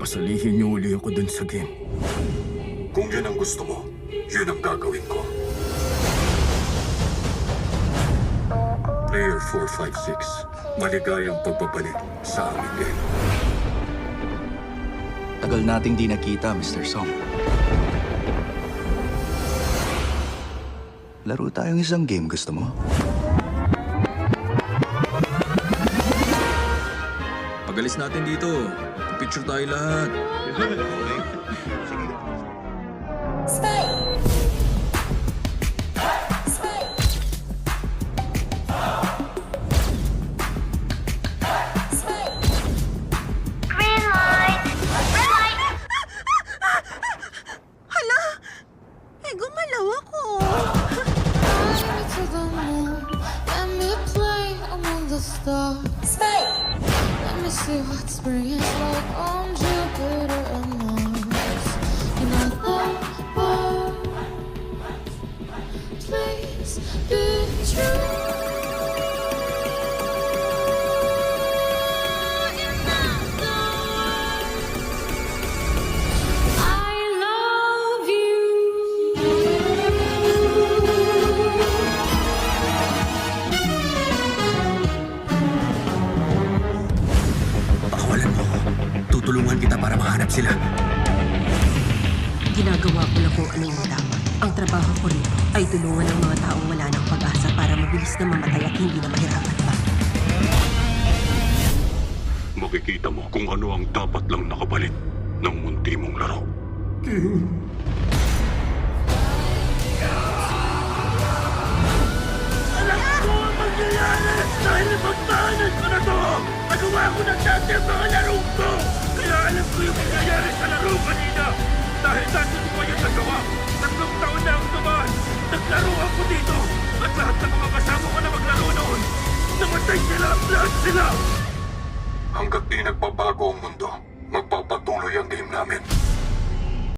Pasalihin niyo uli ako dun sa game. Kung yun ang gusto mo, yun ang gagawin ko. Player 456, maligayang pagbabalik sa aming game. Tagal nating di nakita, Mr. Song. Laro tayong isang game, gusto mo? Pag-alis natin dito, picture tayo lahat. Green light! Red light! Hala! Eh, gumalaw ako. Fly me to the moon, let me play among the stars. Let me see what spring is like on Jupiter and Mars. In other words, please be true. In other words, I love you. Pakawalan mo ako. Tutulungan kita para mahanap sila. Ginagawa ko lang kung ano yung tama. Ang trabaho ko rito ay tulungan ng mga taong wala ng pag-asa para mabilis na mamatay at hindi na mahirapan pa. Makikita mo kung ano ang dapat lang nakapalit ng munti mong laro. Alam ko ang mangyayari dahil ipagtahanan ko na to! Nagawa ko na dati ang mga laro ko! Kaya alam ko yung mangyayari sa laro kanina! Dahil dati ko pa yung nagawa! 3 taon na ang dumaan! Naglaro ako dito! At lahat ng mga kasama ko na maglaro noon! Namatay sila! Lahat sila! Hanggat di nagbabago ang mundo, magpapatuloy ang game namin.